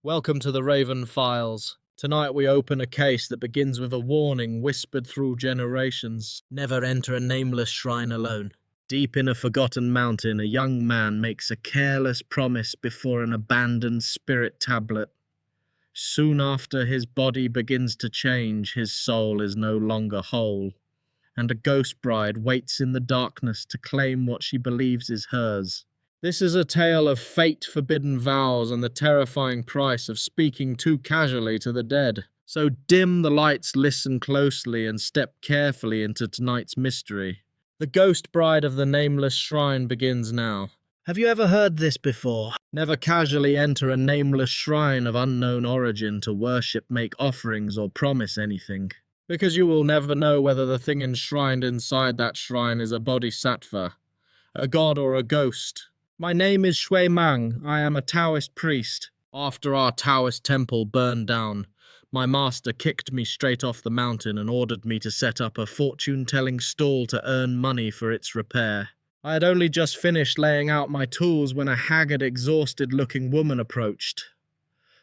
Welcome to the Raven Files. Tonight we open a case that begins with a warning whispered through generations. Never enter a nameless shrine alone. Deep in a forgotten mountain, a young man makes a careless promise before an abandoned spirit tablet. Soon after, his body begins to change, his soul is no longer whole, and a ghost bride waits in the darkness to claim what she believes is hers. This is a tale of fate-forbidden vows and the terrifying price of speaking too casually to the dead. So dim the lights, listen closely, and step carefully into tonight's mystery. The ghost bride of the Nameless Shrine begins now. Have you ever heard this before? Never casually enter a nameless shrine of unknown origin to worship, make offerings, or promise anything. Because you will never know whether the thing enshrined inside that shrine is a bodhisattva, a god, or a ghost. My name is Xue Mang. I am a Taoist priest. After our Taoist temple burned down, my master kicked me straight off the mountain and ordered me to set up a fortune-telling stall to earn money for its repair. I had only just finished laying out my tools when a haggard, exhausted-looking woman approached.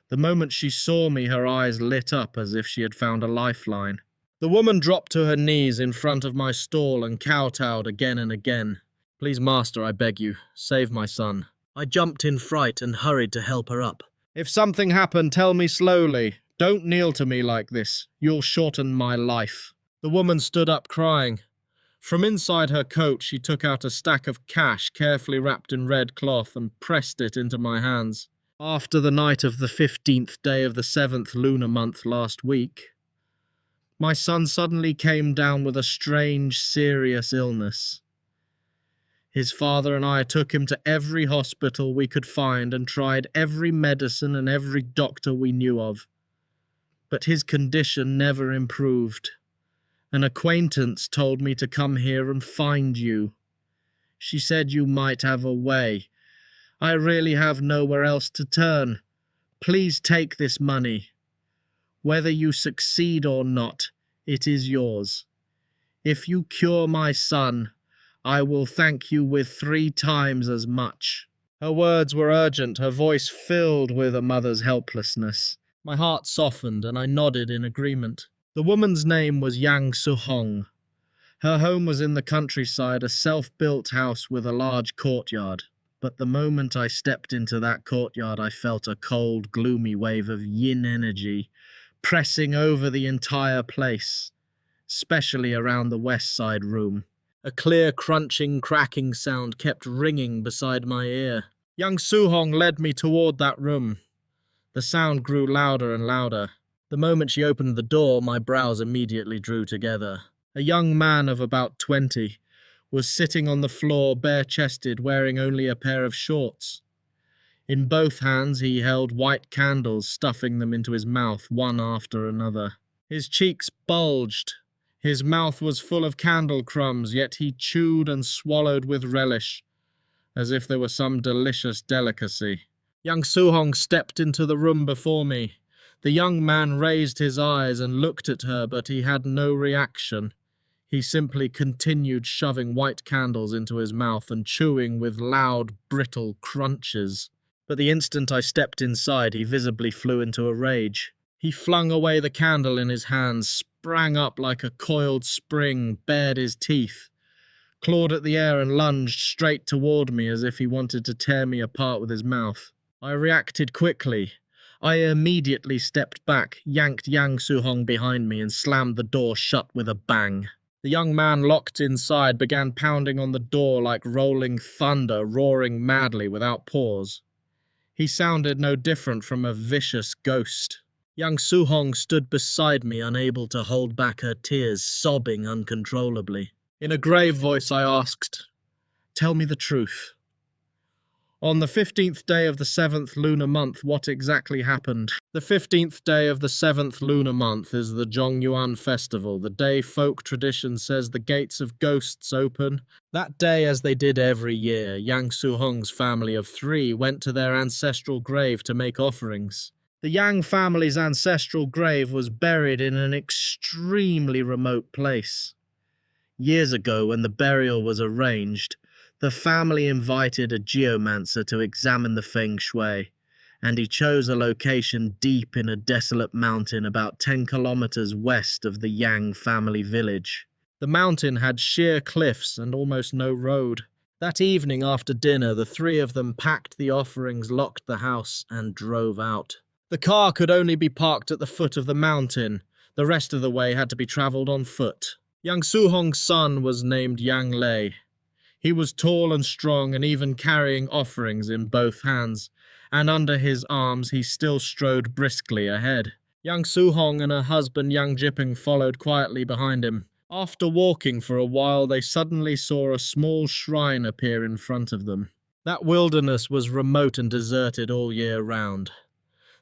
The moment she saw me, her eyes lit up as if she had found a lifeline. The woman dropped to her knees in front of my stall and kowtowed again and again. "Please, master, I beg you, save my son." I jumped in fright and hurried to help her up. "If something happened, tell me slowly. Don't kneel to me like this. You'll shorten my life." The woman stood up crying. From inside her coat, she took out a stack of cash carefully wrapped in red cloth and pressed it into my hands. "After the night of the 15th day of the 7th lunar month last week, my son suddenly came down with a strange, serious illness. His father and I took him to every hospital we could find and tried every medicine and every doctor we knew of. But his condition never improved. An acquaintance told me to come here and find you. She said you might have a way. I really have nowhere else to turn. Please take this money. Whether you succeed or not, it is yours. If you cure my son, I will thank you with 3 times as much." Her words were urgent, her voice filled with a mother's helplessness. My heart softened, and I nodded in agreement. The woman's name was Yang Lei. Her home was in the countryside, a self-built house with a large courtyard. But the moment I stepped into that courtyard, I felt a cold, gloomy wave of yin energy pressing over the entire place, especially around the west side room. A clear, crunching, cracking sound kept ringing beside my ear. Young Su Sheng led me toward that room. The sound grew louder and louder. The moment she opened the door, my brows immediately drew together. A young man of about 20 was sitting on the floor, bare-chested, wearing only a pair of shorts. In both hands he held white candles, stuffing them into his mouth one after another. His cheeks bulged. His mouth was full of candle crumbs, yet he chewed and swallowed with relish, as if there were some delicious delicacy. Young Su Sheng stepped into the room before me. The young man raised his eyes and looked at her, but he had no reaction. He simply continued shoving white candles into his mouth and chewing with loud, brittle crunches. But the instant I stepped inside, he visibly flew into a rage. He flung away the candle in his hands, sprang up like a coiled spring, bared his teeth, clawed at the air and lunged straight toward me as if he wanted to tear me apart with his mouth. I reacted quickly. I immediately stepped back, yanked Yang Su Sheng behind me and slammed the door shut with a bang. The young man, locked inside, began pounding on the door like rolling thunder, roaring madly without pause. He sounded no different from a vicious ghost. Young Su Sheng stood beside me, unable to hold back her tears, sobbing uncontrollably. In a grave voice I asked, "Tell me the truth. On the 15th day of the 7th lunar month, what exactly happened?" The 15th day of the 7th lunar month is the Zhongyuan festival, the day folk tradition says the gates of ghosts open. That day, as they did every year, Yang Su Sheng's family of 3 went to their ancestral grave to make offerings. The Yang family's ancestral grave was buried in an extremely remote place. Years ago, when the burial was arranged, the family invited a geomancer to examine the feng shui, and he chose a location deep in a desolate mountain about 10 kilometers west of the Yang family village. The mountain had sheer cliffs and almost no road. That evening after dinner, the three of them packed the offerings, locked the house, and drove out. The car could only be parked at the foot of the mountain. The rest of the way had to be travelled on foot. Young Su-hong's son was named Yang Lei. He was tall and strong and even carrying offerings in both hands, and under his arms he still strode briskly ahead. Young Su-hong and her husband Yang Jiping followed quietly behind him. After walking for a while, they suddenly saw a small shrine appear in front of them. That wilderness was remote and deserted all year round.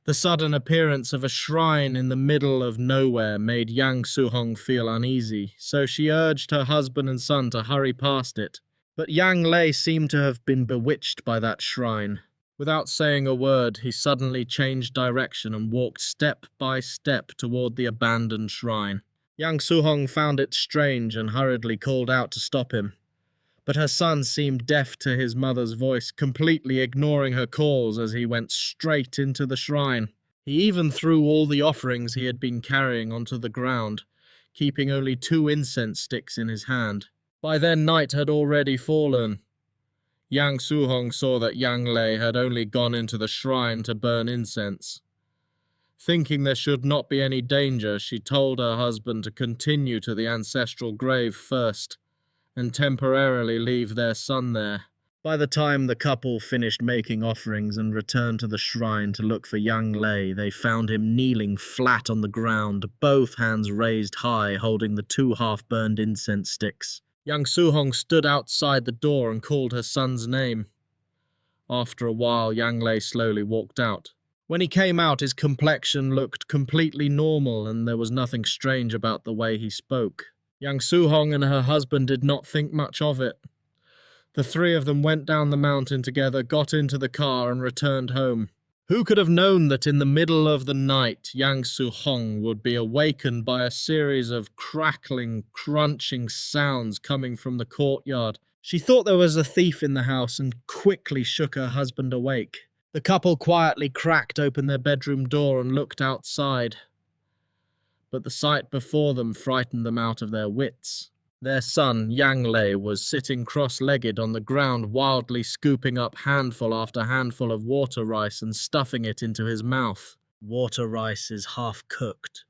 The sudden appearance of a shrine in the middle of nowhere made Yang Su-hong feel uneasy, so she urged her husband and son to hurry past it. But Yang Lei seemed to have been bewitched by that shrine. Without saying a word, he suddenly changed direction and walked step by step toward the abandoned shrine. Yang Su-hong found it strange and hurriedly called out to stop him. But her son seemed deaf to his mother's voice, completely ignoring her calls as he went straight into the shrine. He even threw all the offerings he had been carrying onto the ground, keeping only 2 incense sticks in his hand. By then night had already fallen. Yang Su-hong saw that Yang Lei had only gone into the shrine to burn incense. Thinking there should not be any danger, she told her husband to continue to the ancestral grave first, and temporarily leave their son there. By the time the couple finished making offerings and returned to the shrine to look for Yang Lei, they found him kneeling flat on the ground, both hands raised high, holding the 2 half-burned incense sticks. Young Su-hong stood outside the door and called her son's name. After a while, Yang Lei slowly walked out. When he came out, his complexion looked completely normal, and there was nothing strange about the way he spoke. Young Su-hong and her husband did not think much of it. The 3 of them went down the mountain together, got into the car, and returned home. Who could have known that in the middle of the night, Yang Su-hong would be awakened by a series of crackling, crunching sounds coming from the courtyard? She thought there was a thief in the house and quickly shook her husband awake. The couple quietly cracked open their bedroom door and looked outside. But the sight before them frightened them out of their wits. Their son, Yang Lei, was sitting cross-legged on the ground, wildly scooping up handful after handful of water rice and stuffing it into his mouth. Water rice is half-cooked.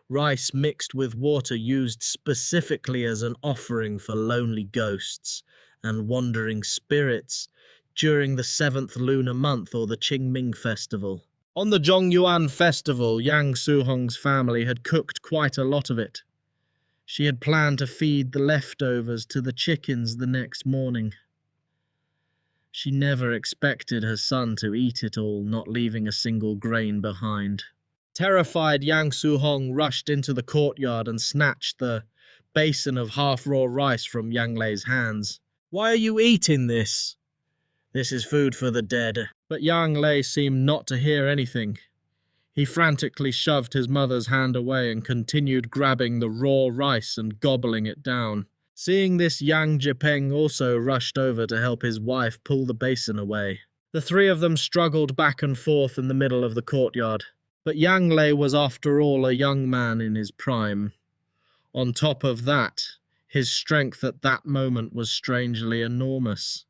Rice mixed with water used specifically as an offering for lonely ghosts and wandering spirits during the 7th lunar month or the Qingming festival. On the Zhongyuan festival, Yang Su-hong's family had cooked quite a lot of it. She had planned to feed the leftovers to the chickens the next morning. She never expected her son to eat it all, not leaving a single grain behind. Terrified, Yang Su-hong rushed into the courtyard and snatched the basin of half-raw rice from Yang Lei's hands. "Why are you eating this?" "This is food for the dead." But Yang Lei seemed not to hear anything. He frantically shoved his mother's hand away and continued grabbing the raw rice and gobbling it down. Seeing this, Yang Jiping also rushed over to help his wife pull the basin away. The 3 of them struggled back and forth in the middle of the courtyard. But Yang Lei was after all a young man in his prime. On top of that, his strength at that moment was strangely enormous.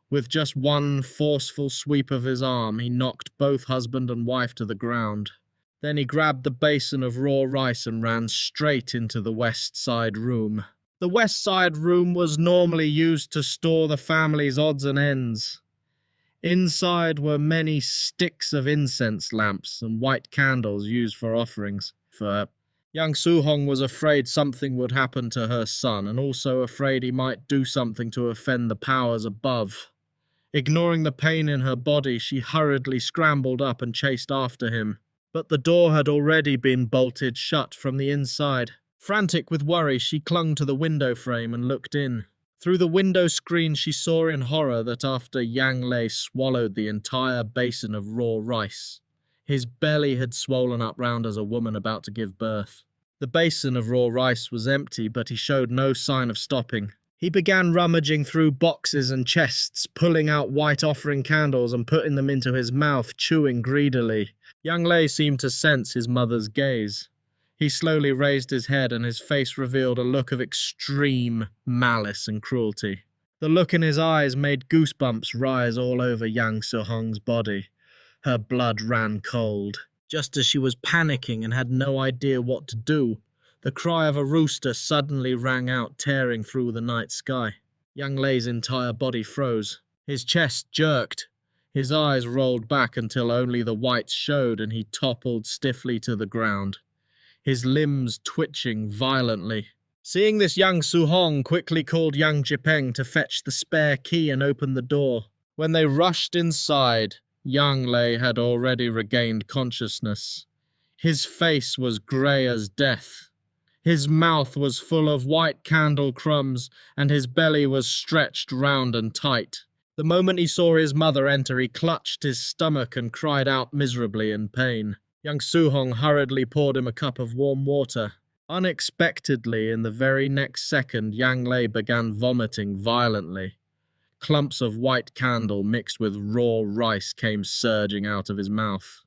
With just one forceful sweep of his arm, he knocked both husband and wife to the ground. Then he grabbed the basin of raw rice and ran straight into the west side room. The west side room was normally used to store the family's odds and ends. Inside were many sticks of incense lamps and white candles used for offerings. Young Su-hong was afraid something would happen to her son, and also afraid he might do something to offend the powers above. Ignoring the pain in her body, she hurriedly scrambled up and chased after him. But the door had already been bolted shut from the inside. Frantic with worry, she clung to the window frame and looked in. Through the window screen, she saw in horror that after Yang Lei swallowed the entire basin of raw rice, his belly had swollen up round as a woman about to give birth. The basin of raw rice was empty, but he showed no sign of stopping. He began rummaging through boxes and chests, pulling out white offering candles and putting them into his mouth, chewing greedily. Yang Lei seemed to sense his mother's gaze. He slowly raised his head and his face revealed a look of extreme malice and cruelty. The look in his eyes made goosebumps rise all over Yang Su-hong's body. Her blood ran cold. Just as she was panicking and had no idea what to do, the cry of a rooster suddenly rang out, tearing through the night sky. Yang Lei's entire body froze. His chest jerked. His eyes rolled back until only the whites showed, and he toppled stiffly to the ground, his limbs twitching violently. Seeing this, Yang Su-hong quickly called Yang Jipeng to fetch the spare key and open the door. When they rushed inside, Yang Lei had already regained consciousness. His face was grey as death. His mouth was full of white candle crumbs, and his belly was stretched round and tight. The moment he saw his mother enter, he clutched his stomach and cried out miserably in pain. Yang Su-hong hurriedly poured him a cup of warm water. Unexpectedly, in the very next second, Yang Lei began vomiting violently. Clumps of white candle mixed with raw rice came surging out of his mouth.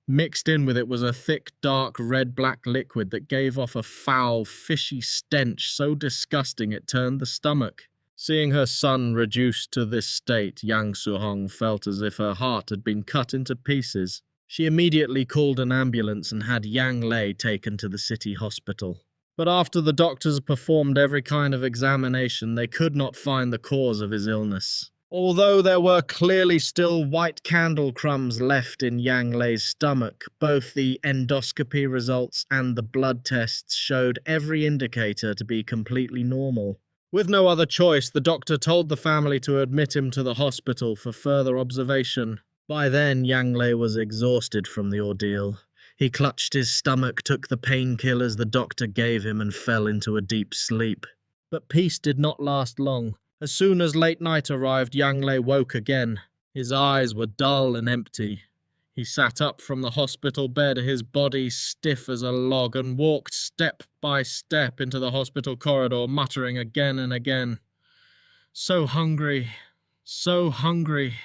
Mixed in with it was a thick, dark, red-black liquid that gave off a foul, fishy stench so disgusting it turned the stomach. Seeing her son reduced to this state, Yang Su-hong felt as if her heart had been cut into pieces. She immediately called an ambulance and had Yang Lei taken to the city hospital. But after the doctors performed every kind of examination, they could not find the cause of his illness. Although there were clearly still white candle crumbs left in Yang Lei's stomach, both the endoscopy results and the blood tests showed every indicator to be completely normal. With no other choice, the doctor told the family to admit him to the hospital for further observation. By then, Yang Lei was exhausted from the ordeal. He clutched his stomach, took the painkillers the doctor gave him, and fell into a deep sleep. But peace did not last long. As soon as late night arrived, Yang Lei woke again. His eyes were dull and empty. He sat up from the hospital bed, his body stiff as a log, and walked step by step into the hospital corridor, muttering again and again, "So hungry, so hungry."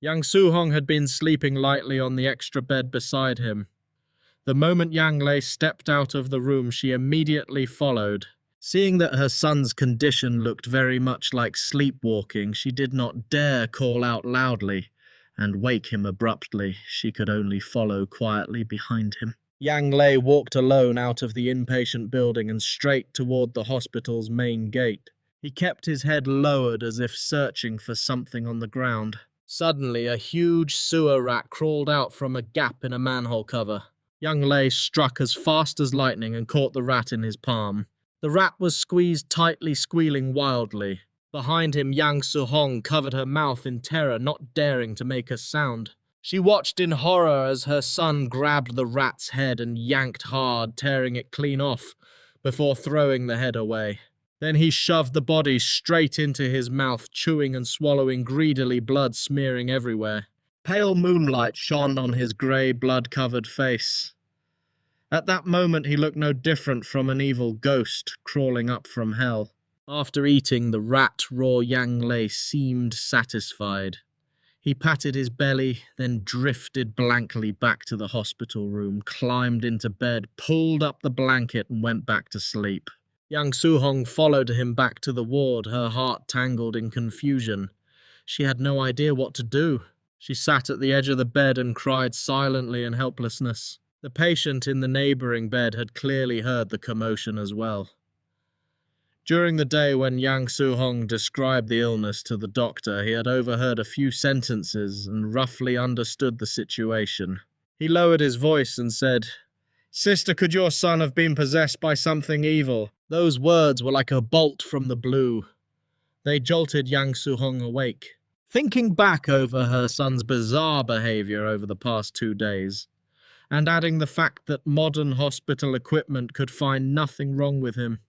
Yang Su-hong had been sleeping lightly on the extra bed beside him. The moment Yang Lei stepped out of the room, she immediately followed. Seeing that her son's condition looked very much like sleepwalking, she did not dare call out loudly and wake him abruptly. She could only follow quietly behind him. Yang Lei walked alone out of the inpatient building and straight toward the hospital's main gate. He kept his head lowered as if searching for something on the ground. Suddenly, a huge sewer rat crawled out from a gap in a manhole cover. Yang Lei struck as fast as lightning and caught the rat in his palm. The rat was squeezed tightly, squealing wildly. Behind him, Yang Su-hong covered her mouth in terror, not daring to make a sound. She watched in horror as her son grabbed the rat's head and yanked hard, tearing it clean off, before throwing the head away. Then he shoved the body straight into his mouth, chewing and swallowing greedily, blood smearing everywhere. Pale moonlight shone on his grey, blood-covered face. At that moment he looked no different from an evil ghost crawling up from hell. After eating the rat, raw Yang Lei seemed satisfied. He patted his belly, then drifted blankly back to the hospital room, climbed into bed, pulled up the blanket and went back to sleep. Yang Su-hong followed him back to the ward, her heart tangled in confusion. She had no idea what to do. She sat at the edge of the bed and cried silently in helplessness. The patient in the neighbouring bed had clearly heard the commotion as well. During the day when Yang Su-hong described the illness to the doctor, he had overheard a few sentences and roughly understood the situation. He lowered his voice and said, "Sister, could your son have been possessed by something evil?" Those words were like a bolt from the blue. They jolted Yang Su-hong awake. Thinking back over her son's bizarre behaviour over the past 2 days, and adding the fact that modern hospital equipment could find nothing wrong with him,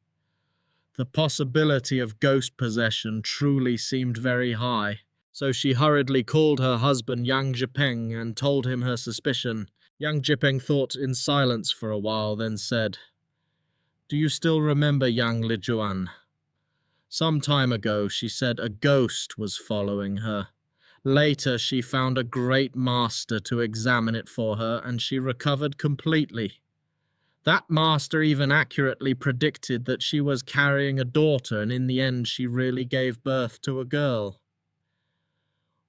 the possibility of ghost possession truly seemed very high. So she hurriedly called her husband Yang Jipeng and told him her suspicion. Yang Jipeng thought in silence for a while, then said, "Do you still remember Yang Lijuan?" Some time ago, she said a ghost was following her. Later, she found a great master to examine it for her, and she recovered completely. That master even accurately predicted that she was carrying a daughter, and in the end she really gave birth to a girl.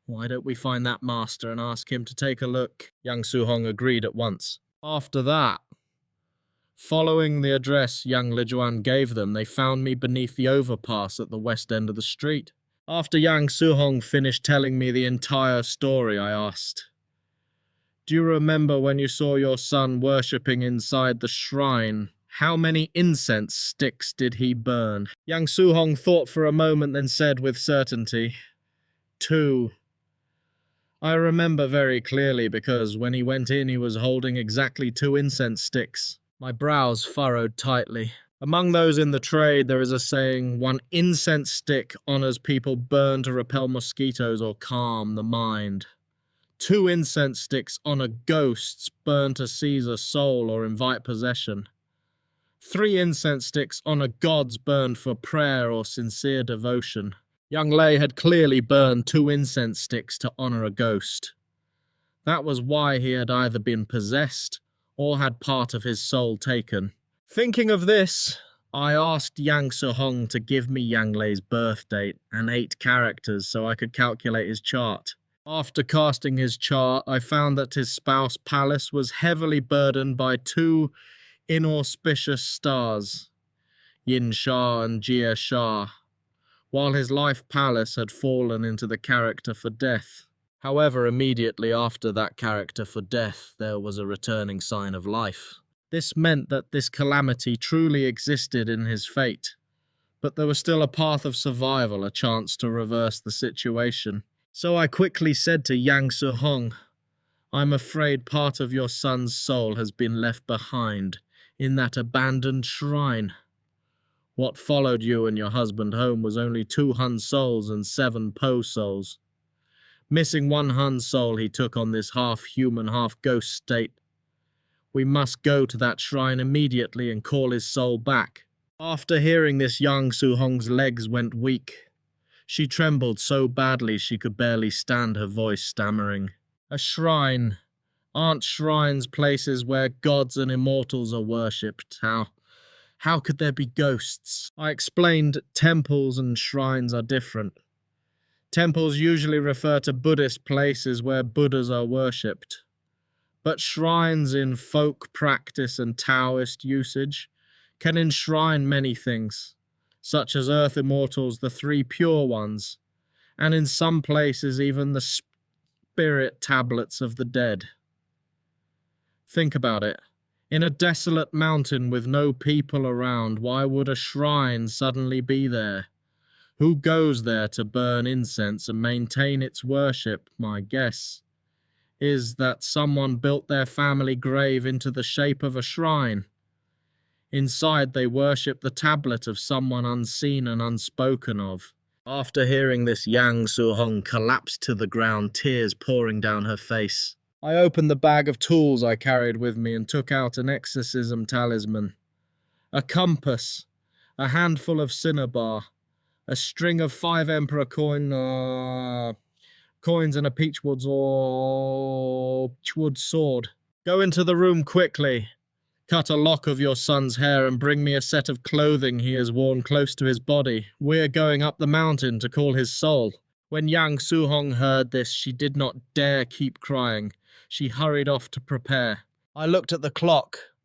Why don't we find that master and ask him to take a look? Yang Su-hong agreed at once. After that, following the address Yang Lijuan gave them, they found me beneath the overpass at the west end of the street. After Yang Su-hong finished telling me the entire story, I asked, "Do you remember when you saw your son worshipping inside the shrine? How many incense sticks did he burn?" Yang Su-hong thought for a moment, then said with certainty, "2. I remember very clearly because when he went in he was holding exactly 2 incense sticks." My brows furrowed tightly. Among those in the trade there is a saying, 1 incense stick honors people burned to repel mosquitoes or calm the mind. 2 incense sticks honor ghosts burned to seize a soul or invite possession. 3 incense sticks honor gods burned for prayer or sincere devotion. Yang Lei had clearly burned 2 incense sticks to honor a ghost. That was why he had either been possessed or had part of his soul taken. Thinking of this, I asked Yang Su-hong to give me Yang Lei's birth date and 8 characters so I could calculate his chart. After casting his chart, I found that his spouse palace was heavily burdened by 2 inauspicious stars, Yin Sha and Jia Sha, while his life palace had fallen into the character for death. However, immediately after that character for death, there was a returning sign of life. This meant that this calamity truly existed in his fate, but there was still a path of survival, a chance to reverse the situation. So I quickly said to Yang Su-hong, "I'm afraid part of your son's soul has been left behind in that abandoned shrine. What followed you and your husband home was only 2 Hun souls and 7 Po souls. Missing 1 Hun soul, he took on this half-human, half-ghost state. We must go to that shrine immediately and call his soul back." After hearing this, Yang Su-hong's legs went weak. She trembled so badly she could barely stand, her voice stammering. "A shrine. Aren't shrines places where gods and immortals are worshipped? How could there be ghosts?" I explained temples and shrines are different. Temples usually refer to Buddhist places where Buddhas are worshipped. But shrines in folk practice and Taoist usage can enshrine many things, such as earth immortals, the 3 pure ones, and in some places even the spirit tablets of the dead. Think about it. In a desolate mountain with no people around, why would a shrine suddenly be there? Who goes there to burn incense and maintain its worship? My guess is that someone built their family grave into the shape of a shrine. Inside they worship the tablet of someone unseen and unspoken of. After hearing this, Yang Su-hong collapsed to the ground, tears pouring down her face. I opened the bag of tools I carried with me and took out an exorcism talisman, a compass, a handful of cinnabar, a string of 5 emperor coins and a peachwood sword. "Go into the room quickly. Cut a lock of your son's hair and bring me a set of clothing he has worn close to his body. We're going up the mountain to call his soul." When Yang Su-hong heard this, she did not dare keep crying. She hurried off to prepare. I looked at the clock.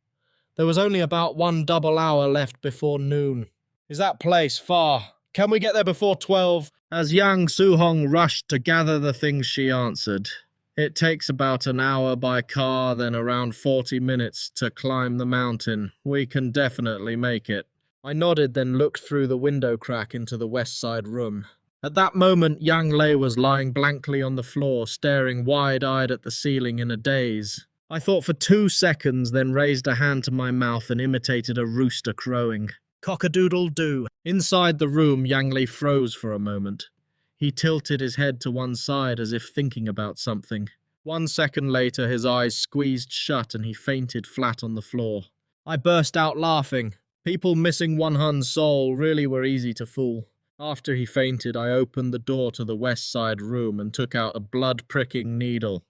There was only about 1 double hour left before noon. "Is that place far? Can we get there before 12? As Yang Su-hong rushed to gather the things, she answered, "It takes about an hour by car, then around 40 minutes to climb the mountain. We can definitely make it." I nodded, then looked through the window crack into the west side room. At that moment, Yang Lei was lying blankly on the floor, staring wide-eyed at the ceiling in a daze. I thought for 2 seconds, then raised a hand to my mouth and imitated a rooster crowing. Cock-a-doodle-doo. Inside the room, Yang Lei froze for a moment. He tilted his head to one side as if thinking about something. 1 second later, his eyes squeezed shut and he fainted flat on the floor. I burst out laughing. People missing 1 Hun soul really were easy to fool. After he fainted, I opened the door to the west side room and took out a blood-pricking needle.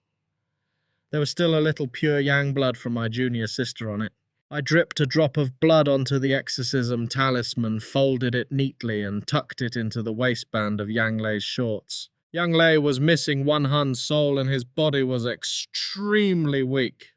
There was still a little pure Yang blood from my junior sister on it. I dripped a drop of blood onto the exorcism talisman, folded it neatly, and tucked it into the waistband of Yang Lei's shorts. Yang Lei was missing one Han's soul and his body was extremely weak.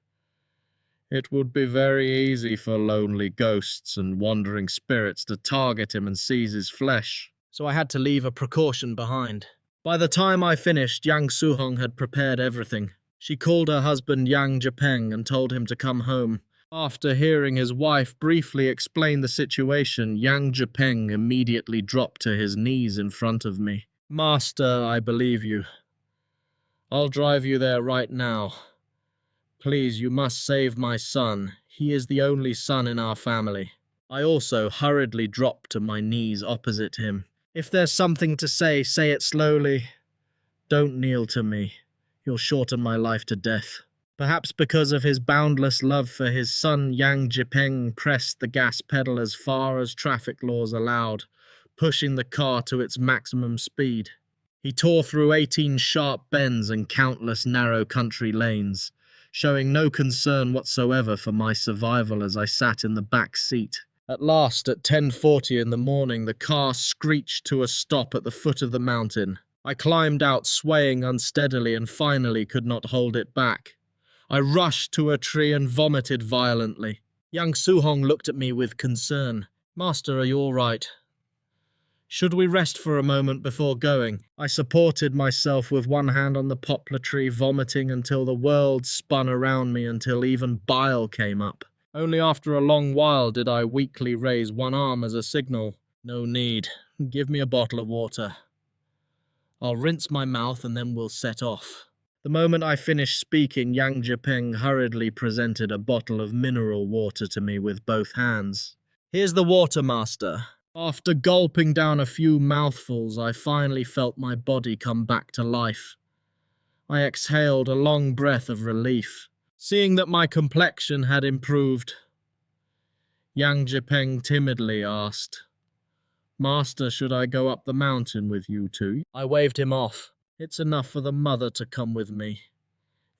It would be very easy for lonely ghosts and wandering spirits to target him and seize his flesh, so I had to leave a precaution behind. By the time I finished, Yang Su-hong had prepared everything. She called her husband Yang Jepeng and told him to come home. After hearing his wife briefly explain the situation, Yang Jepeng immediately dropped to his knees in front of me. "Master, I believe you. I'll drive you there right now. Please, you must save my son. He is the only son in our family." I also hurriedly dropped to my knees opposite him. "If there's something to say it slowly. Don't kneel to me. You'll shorten my life to death." Perhaps because of his boundless love for his son, Yang Jipeng pressed the gas pedal as far as traffic laws allowed, pushing the car to its maximum speed. He tore through 18 sharp bends and countless narrow country lanes, showing no concern whatsoever for my survival as I sat in the back seat. At last, at 10:40 in the morning, the car screeched to a stop at the foot of the mountain. I climbed out, swaying unsteadily, and finally could not hold it back. I rushed to a tree and vomited violently. Yang Su-hong looked at me with concern. "Master, are you all right? Should we rest for a moment before going?" I supported myself with one hand on the poplar tree, vomiting until the world spun around me until even bile came up. Only after a long while did I weakly raise one arm as a signal. "No need. Give me a bottle of water. I'll rinse my mouth and then we'll set off." The moment I finished speaking, Yang Jipeng hurriedly presented a bottle of mineral water to me with both hands. "Here's the water, master." After gulping down a few mouthfuls, I finally felt my body come back to life. I exhaled a long breath of relief. Seeing that my complexion had improved, Yang Jipeng timidly asked, "Master, should I go up the mountain with you too?" I waved him off. "It's enough for the mother to come with me.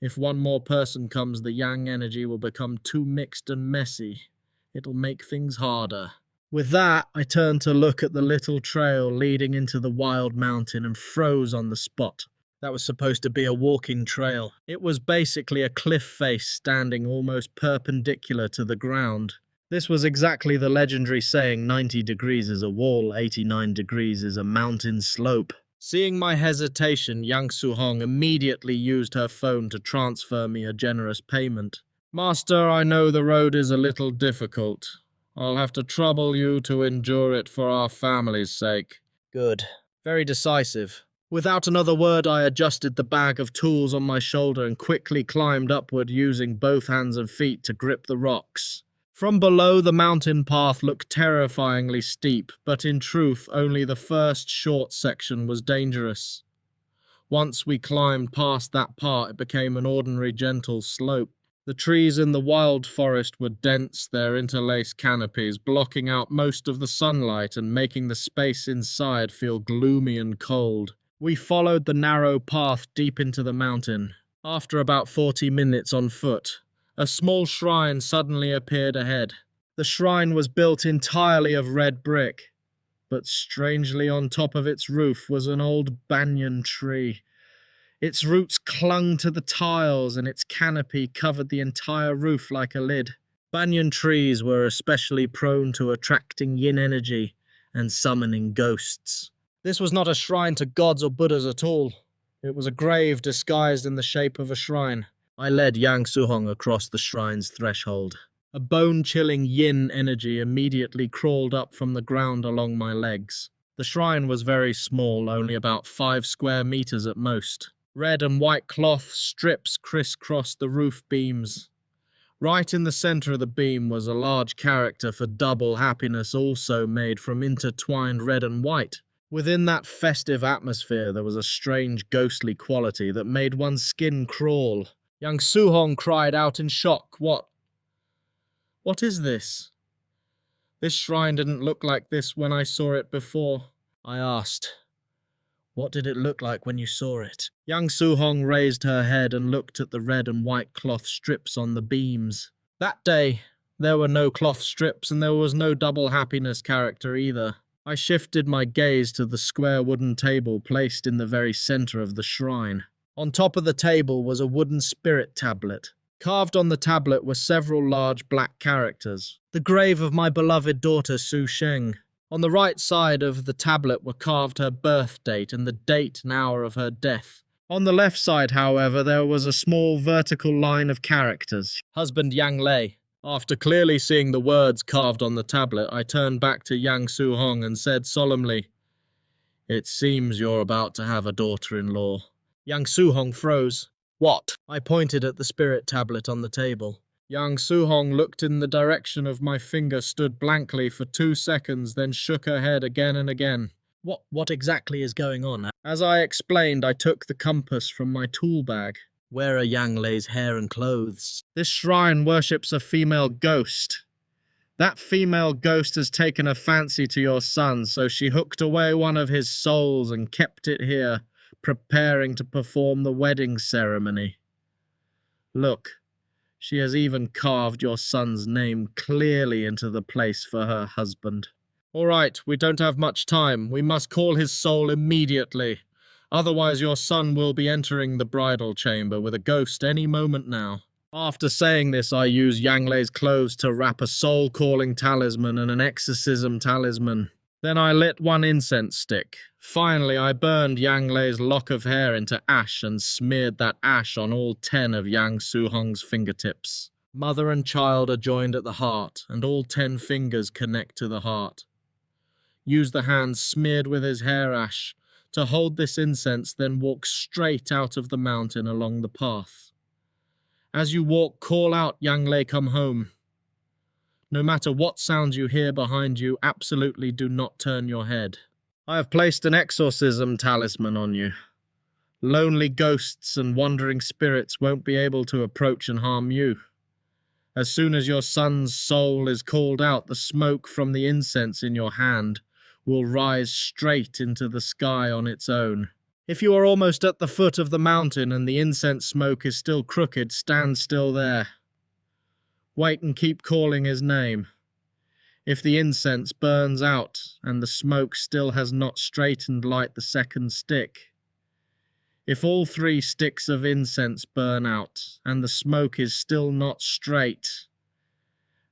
If one more person comes, the yang energy will become too mixed and messy. It'll make things harder." With that, I turned to look at the little trail leading into the wild mountain and froze on the spot. That was supposed to be a walking trail. It was basically a cliff face standing almost perpendicular to the ground. This was exactly the legendary saying, 90 degrees is a wall, 89 degrees is a mountain slope. Seeing my hesitation, Yang Su-hong immediately used her phone to transfer me a generous payment. "Master, I know the road is a little difficult. I'll have to trouble you to endure it for our family's sake." Good. Very decisive. Without another word, I adjusted the bag of tools on my shoulder and quickly climbed upward using both hands and feet to grip the rocks. From below, the mountain path looked terrifyingly steep, but in truth, only the first short section was dangerous. Once we climbed past that part, it became an ordinary gentle slope. The trees in the wild forest were dense, their interlaced canopies blocking out most of the sunlight and making the space inside feel gloomy and cold. We followed the narrow path deep into the mountain. After about 40 minutes on foot, a small shrine suddenly appeared ahead. The shrine was built entirely of red brick, but strangely on top of its roof was an old banyan tree. Its roots clung to the tiles and its canopy covered the entire roof like a lid. Banyan trees were especially prone to attracting yin energy and summoning ghosts. This was not a shrine to gods or Buddhas at all. It was a grave disguised in the shape of a shrine. I led Yang Su-hong across the shrine's threshold. A bone-chilling yin energy immediately crawled up from the ground along my legs. The shrine was very small, only about 5 square meters at most. Red and white cloth strips crisscrossed the roof beams. Right in the center of the beam was a large character for double happiness, also made from intertwined red and white. Within that festive atmosphere, there was a strange ghostly quality that made one's skin crawl. Yang Su-hong cried out in shock. What is this? This shrine didn't look like this when I saw it before. I asked. What did it look like when you saw it? Young Su-hong raised her head and looked at the red and white cloth strips on the beams. That day, there were no cloth strips and there was no double happiness character either. I shifted my gaze to the square wooden table placed in the very center of the shrine. On top of the table was a wooden spirit tablet. Carved on the tablet were several large black characters. The grave of my beloved daughter Su Sheng. On the right side of the tablet were carved her birth date and the date and hour of her death. On the left side, however, there was a small vertical line of characters. Husband Yang Lei. After clearly seeing the words carved on the tablet, I turned back to Yang Su-hong and said solemnly, "It seems you're about to have a daughter-in-law." Yang Su-hong froze. "What?" I pointed at the spirit tablet on the table. Yang Su-hong looked in the direction of my finger, stood blankly for 2 seconds, then shook her head again and again. What exactly is going on? As I explained, I took the compass from my tool bag. Where are Yang Lei's hair and clothes? This shrine worships a female ghost. That female ghost has taken a fancy to your son, so she hooked away one of his souls and kept it here, preparing to perform the wedding ceremony. Look. She has even carved your son's name clearly into the place for her husband. All right, we don't have much time. We must call his soul immediately. Otherwise your son will be entering the bridal chamber with a ghost any moment now. After saying this, I used Yang Lei's clothes to wrap a soul-calling talisman and an exorcism talisman. Then I lit one incense stick. Finally, I burned Yang Lei's lock of hair into ash and smeared that ash on all 10 of Yang Su-hong's fingertips. Mother and child are joined at the heart, and all 10 fingers connect to the heart. Use the hands smeared with his hair ash to hold this incense, then walk straight out of the mountain along the path. As you walk, call out, "Yang Lei, come home." No matter what sounds you hear behind you, absolutely do not turn your head. I have placed an exorcism talisman on you. Lonely ghosts and wandering spirits won't be able to approach and harm you. As soon as your son's soul is called out, the smoke from the incense in your hand will rise straight into the sky on its own. If you are almost at the foot of the mountain and the incense smoke is still crooked, stand still there. Wait and keep calling his name. If the incense burns out and the smoke still has not straightened, light the second stick. If all 3 sticks of incense burn out and the smoke is still not straight,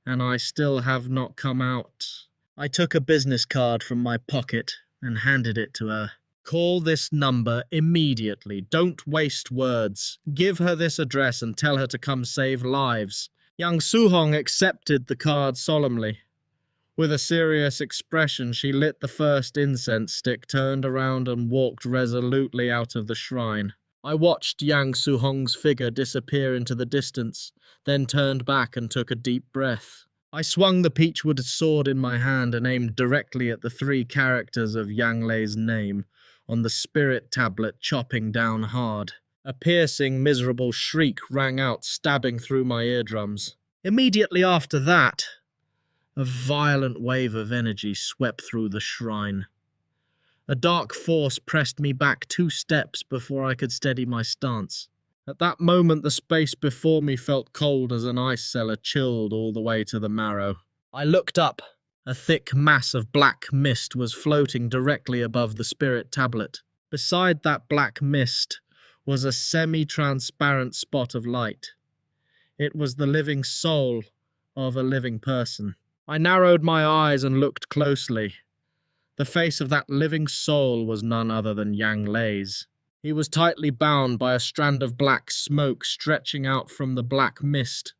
and I still have not come out. I took a business card from my pocket and handed it to her. Call this number immediately. Don't waste words. Give her this address and tell her to come save lives. Young Su-hong accepted the card solemnly. With a serious expression, she lit the first incense stick, turned around and walked resolutely out of the shrine. I watched Yang Su-hong's figure disappear into the distance, then turned back and took a deep breath. I swung the peachwood sword in my hand and aimed directly at the 3 characters of Yang Lei's name on the spirit tablet, chopping down hard. A piercing, miserable shriek rang out, stabbing through my eardrums. Immediately after that, a violent wave of energy swept through the shrine. A dark force pressed me back 2 steps before I could steady my stance. At that moment, the space before me felt cold as an ice cellar, chilled all the way to the marrow. I looked up. A thick mass of black mist was floating directly above the spirit tablet. Beside that black mist was a semi-transparent spot of light. It was the living soul of a living person. I narrowed my eyes and looked closely. The face of that living soul was none other than Yang Lei's. He was tightly bound by a strand of black smoke stretching out from the black mist.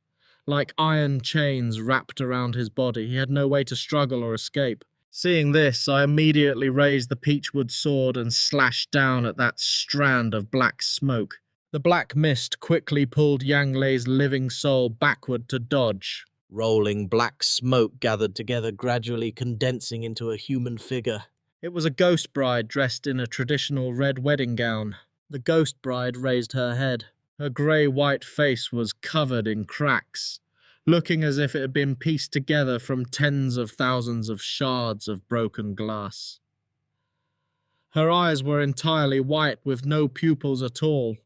Like iron chains wrapped around his body, he had no way to struggle or escape. Seeing this, I immediately raised the peachwood sword and slashed down at that strand of black smoke. The black mist quickly pulled Yang Lei's living soul backward to dodge. Rolling black smoke gathered together, gradually condensing into a human figure. It was a ghost bride dressed in a traditional red wedding gown. The ghost bride raised her head. Her grey-white face was covered in cracks, looking as if it had been pieced together from tens of thousands of shards of broken glass. Her eyes were entirely white with no pupils at all,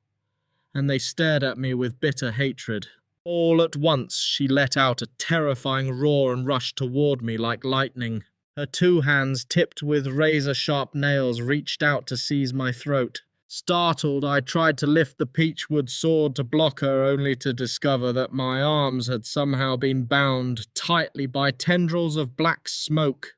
and they stared at me with bitter hatred. All at once she let out a terrifying roar and rushed toward me like lightning. Her two hands, tipped with razor-sharp nails, reached out to seize my throat. Startled, I tried to lift the peachwood sword to block her, only to discover that my arms had somehow been bound tightly by tendrils of black smoke.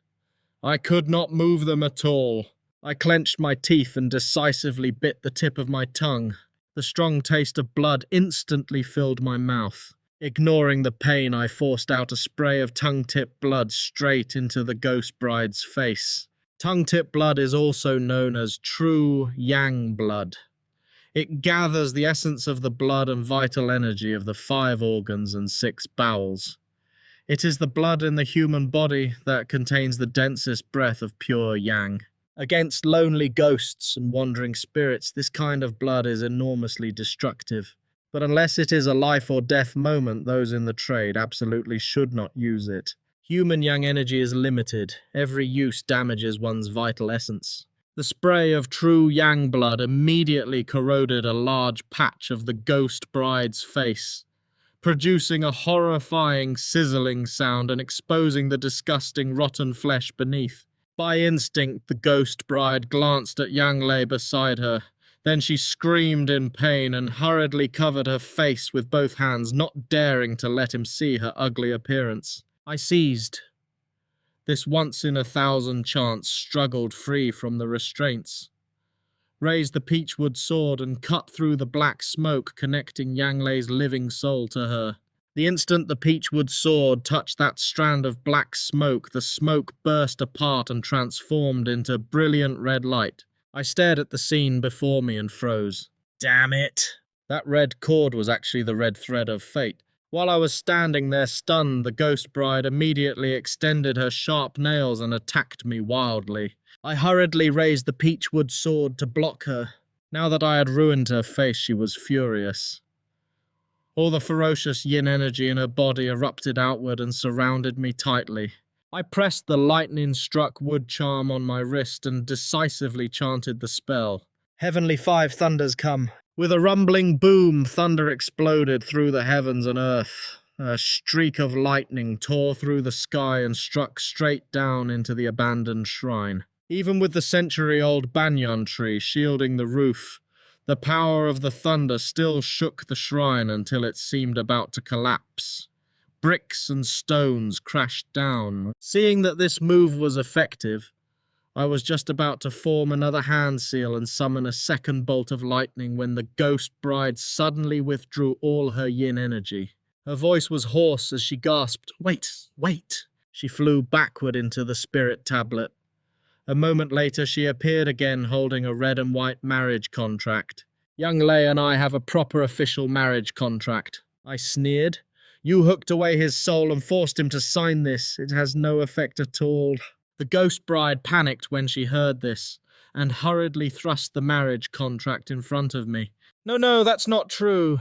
I could not move them at all. I clenched my teeth and decisively bit the tip of my tongue. The strong taste of blood instantly filled my mouth. Ignoring the pain, I forced out a spray of tongue-tip blood straight into the ghost bride's face. Tongue-tip blood is also known as true Yang blood. It gathers the essence of the blood and vital energy of the 5 organs and 6 bowels. It is the blood in the human body that contains the densest breath of pure Yang. Against lonely ghosts and wandering spirits, this kind of blood is enormously destructive. But unless it is a life or death moment, those in the trade absolutely should not use it. Human Yang energy is limited. Every use damages one's vital essence. The spray of true Yang blood immediately corroded a large patch of the ghost bride's face, producing a horrifying sizzling sound and exposing the disgusting rotten flesh beneath. By instinct, the ghost bride glanced at Yang Lei beside her. Then she screamed in pain and hurriedly covered her face with both hands, not daring to let him see her ugly appearance. I seized. This once-in-a-thousand chance, struggled free from the restraints, raised the peachwood sword and cut through the black smoke, connecting Yang Lei's living soul to her. The instant the peachwood sword touched that strand of black smoke, the smoke burst apart and transformed into brilliant red light. I stared at the scene before me and froze. Damn it! That red cord was actually the red thread of fate. While I was standing there stunned, the ghost bride immediately extended her sharp nails and attacked me wildly. I hurriedly raised the peachwood sword to block her. Now that I had ruined her face, she was furious. All the ferocious yin energy in her body erupted outward and surrounded me tightly. I pressed the lightning-struck wood charm on my wrist and decisively chanted the spell. Heavenly 5 thunders come. With a rumbling boom, thunder exploded through the heavens and earth. A streak of lightning tore through the sky and struck straight down into the abandoned shrine. Even with the century-old banyan tree shielding the roof, the power of the thunder still shook the shrine until it seemed about to collapse. Bricks and stones crashed down. Seeing that this move was effective, I was just about to form another hand seal and summon a second bolt of lightning when the ghost bride suddenly withdrew all her yin energy. Her voice was hoarse as she gasped, "Wait, wait!" She flew backward into the spirit tablet. A moment later she appeared again holding a red and white marriage contract. Yang Lei and I have a proper official marriage contract. I sneered. You hooked away his soul and forced him to sign this. It has no effect at all. The ghost bride panicked when she heard this, and hurriedly thrust the marriage contract in front of me. No, that's not true.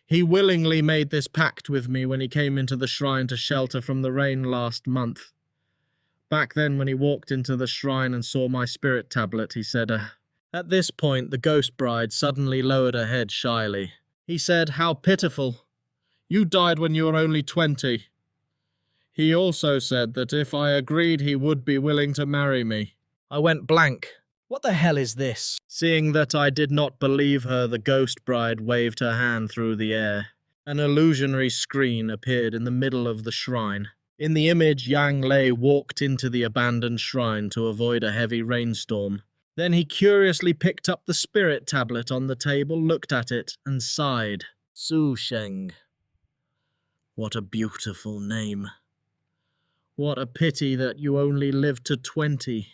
He willingly made this pact with me when he came into the shrine to shelter from the rain last month. Back then, when he walked into the shrine and saw my spirit tablet, he said, At this point, the ghost bride suddenly lowered her head shyly. He said, "How pitiful. You died when you were only 20. He also said that if I agreed, he would be willing to marry me." I went blank. What the hell is this? Seeing that I did not believe her, the ghost bride waved her hand through the air. An illusionary screen appeared in the middle of the shrine. In the image, Yang Lei walked into the abandoned shrine to avoid a heavy rainstorm. Then he curiously picked up the spirit tablet on the table, looked at it, and sighed. Su Sheng. What a beautiful name. What a pity that you only lived to 20.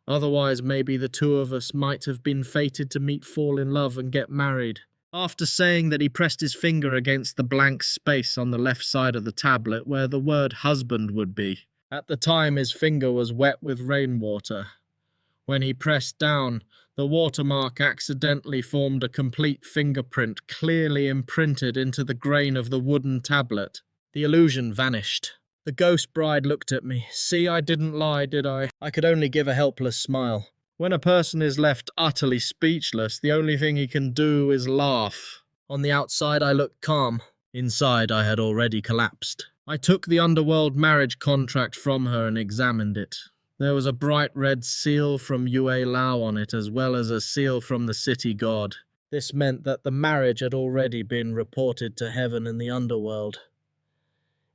Otherwise, maybe the two of us might have been fated to meet, fall in love, and get married. After saying that, he pressed his finger against the blank space on the left side of the tablet where the word husband would be. At the time, his finger was wet with rainwater. When he pressed down, the watermark accidentally formed a complete fingerprint clearly imprinted into the grain of the wooden tablet. The illusion vanished. The ghost bride looked at me. See, I didn't lie, did I? I could only give a helpless smile. When a person is left utterly speechless, the only thing he can do is laugh. On the outside, I looked calm. Inside, I had already collapsed. I took the underworld marriage contract from her and examined it. There was a bright red seal from Yue Lao on it, as well as a seal from the city god. This meant that the marriage had already been reported to heaven and the underworld.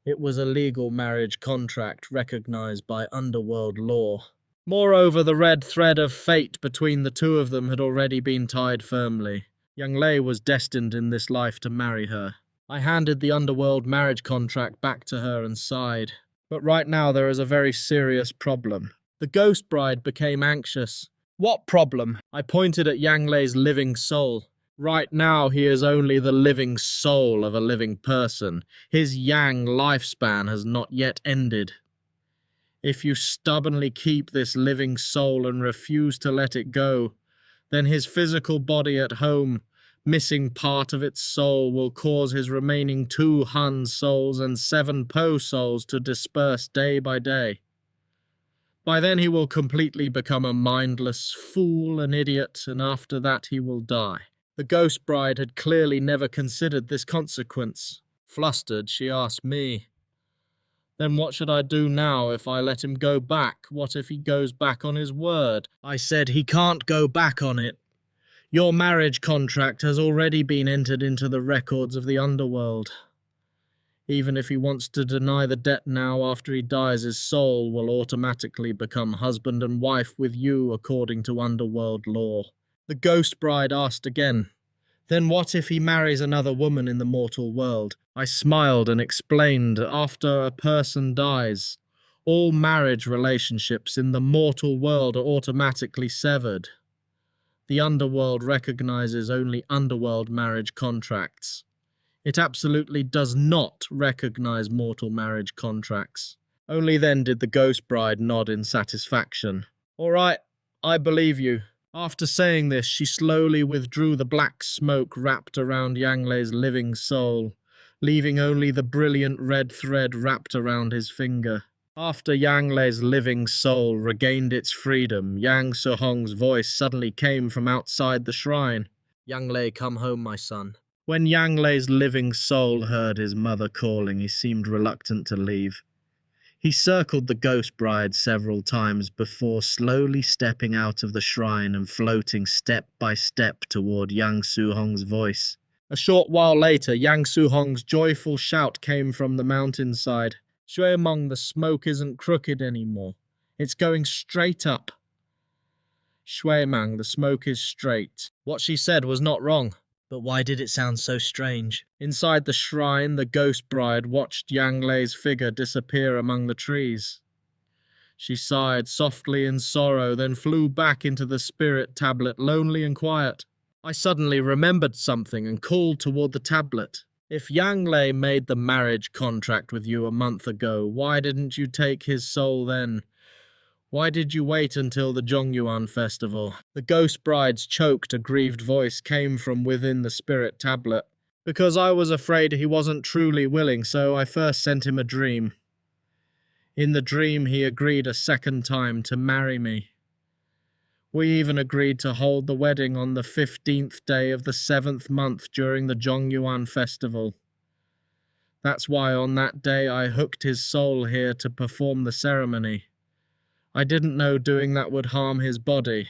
It was a legal marriage contract recognized by underworld law. Moreover, the red thread of fate between the two of them had already been tied firmly. Yang Lei was destined in this life to marry her. I handed the underworld marriage contract back to her and sighed. But right now there is a very serious problem. The ghost bride became anxious. What problem? I pointed at Yang Lei's living soul. Right now he is only the living soul of a living person. His Yang lifespan has not yet ended. If you stubbornly keep this living soul and refuse to let it go, then his physical body at home, missing part of its soul, will cause his remaining 2 Hun souls and 7 Po souls to disperse day by day. By then he will completely become a mindless fool, an idiot, and after that he will die. The ghost bride had clearly never considered this consequence. Flustered, she asked me, "Then what should I do now if I let him go back? What if he goes back on his word?" I said, "He can't go back on it. Your marriage contract has already been entered into the records of the underworld. Even if he wants to deny the debt now, after he dies, his soul will automatically become husband and wife with you according to underworld law." The ghost bride asked again, "Then what if he marries another woman in the mortal world?" I smiled and explained, after a person dies, all marriage relationships in the mortal world are automatically severed. The underworld recognizes only underworld marriage contracts. It absolutely does not recognize mortal marriage contracts. Only then did the ghost bride nod in satisfaction. "All right, I believe you." After saying this, she slowly withdrew the black smoke wrapped around Yang Lei's living soul, leaving only the brilliant red thread wrapped around his finger. After Yang Lei's living soul regained its freedom, Yang Su-hong's voice suddenly came from outside the shrine. "Yang Lei, come home, my son." When Yang Lei's living soul heard his mother calling, he seemed reluctant to leave. He circled the ghost bride several times before slowly stepping out of the shrine and floating step by step toward Yang Su-hong's voice. A short while later, Yang Su-hong's joyful shout came from the mountainside. "Xue Mang, the smoke isn't crooked anymore. It's going straight up." "Xue Mang, the smoke is straight." What she said was not wrong. But why did it sound so strange? Inside the shrine, the ghost bride watched Yang Lei's figure disappear among the trees. She sighed softly in sorrow, then flew back into the spirit tablet, lonely and quiet. I suddenly remembered something and called toward the tablet. "If Yang Lei made the marriage contract with you a month ago, why didn't you take his soul then? Why did you wait until the Zhongyuan festival?" The ghost bride's choked, aggrieved voice came from within the spirit tablet. "Because I was afraid he wasn't truly willing, so I first sent him a dream. In the dream he agreed a second time to marry me. We even agreed to hold the wedding on the 15th day of the 7th month during the Zhongyuan festival. That's why on that day I hooked his soul here to perform the ceremony. I didn't know doing that would harm his body.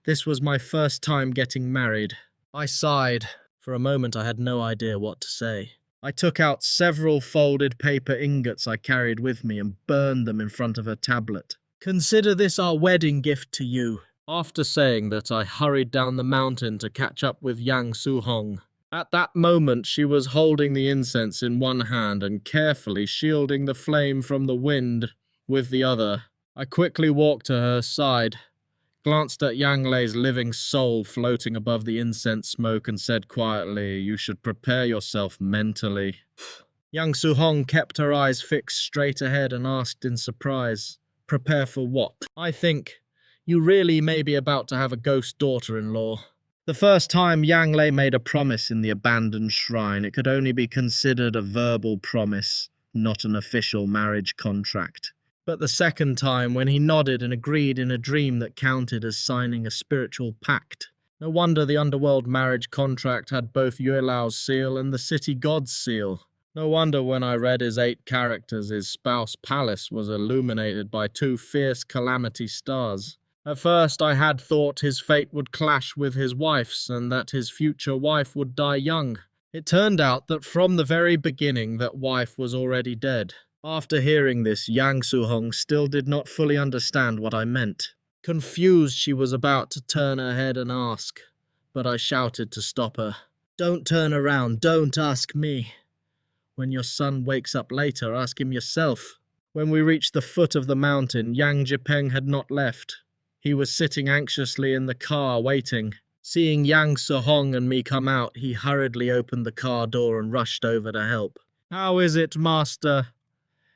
This was my first time getting married." I sighed. For a moment I had no idea what to say. I took out several folded paper ingots I carried with me and burned them in front of her tablet. "Consider this our wedding gift to you." After saying that, I hurried down the mountain to catch up with Yang Su-hong. At that moment she was holding the incense in one hand and carefully shielding the flame from the wind with the other. I quickly walked to her side, glanced at Yang Lei's living soul floating above the incense smoke and said quietly, "You should prepare yourself mentally." Yang Su-hong kept her eyes fixed straight ahead and asked in surprise, "Prepare for what?" "I think you really may be about to have a ghost daughter-in-law." The first time Yang Lei made a promise in the abandoned shrine, it could only be considered a verbal promise, not an official marriage contract. But the second time, when he nodded and agreed in a dream that counted as signing a spiritual pact. No wonder the underworld marriage contract had both Yue Lao's seal and the city god's seal. No wonder when I read his 8 characters, his spouse palace was illuminated by 2 fierce calamity stars. At first I had thought his fate would clash with his wife's and that his future wife would die young. It turned out that from the very beginning that wife was already dead. After hearing this, Yang Su-hong still did not fully understand what I meant. Confused, she was about to turn her head and ask, but I shouted to stop her. "Don't turn around, don't ask me. When your son wakes up later, ask him yourself." When we reached the foot of the mountain, Yang Jipeng had not left. He was sitting anxiously in the car, waiting. Seeing Yang Su-hong and me come out, he hurriedly opened the car door and rushed over to help. "How is it, master?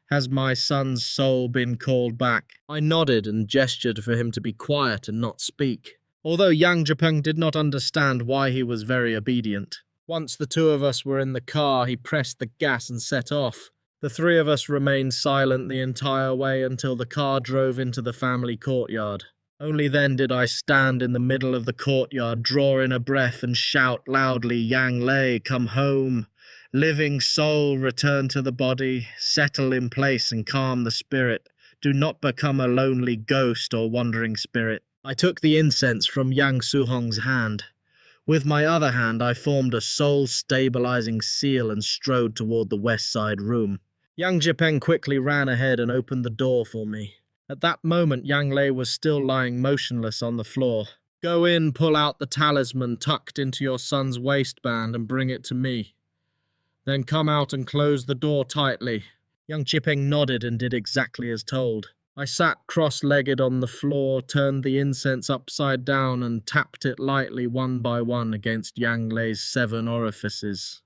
Has my son's soul been called back?" I nodded and gestured for him to be quiet and not speak, although Yang Jipeng did not understand why he was very obedient. Once the 2 of us were in the car, he pressed the gas and set off. The 3 of us remained silent the entire way until the car drove into the family courtyard. Only then did I stand in the middle of the courtyard, draw in a breath and shout loudly, "Yang Lei, come home. Living soul, return to the body, settle in place and calm the spirit. Do not become a lonely ghost or wandering spirit." I took the incense from Yang Su-hong's hand. With my other hand, I formed a soul-stabilizing seal and strode toward the west side room. Yang Jipeng quickly ran ahead and opened the door for me. At that moment, Yang Lei was still lying motionless on the floor. "Go in, pull out the talisman tucked into your son's waistband and bring it to me. Then come out and close the door tightly." Yang Jipeng nodded and did exactly as told. I sat cross-legged on the floor, turned the incense upside down and tapped it lightly one by one against Yang Lei's 7 orifices.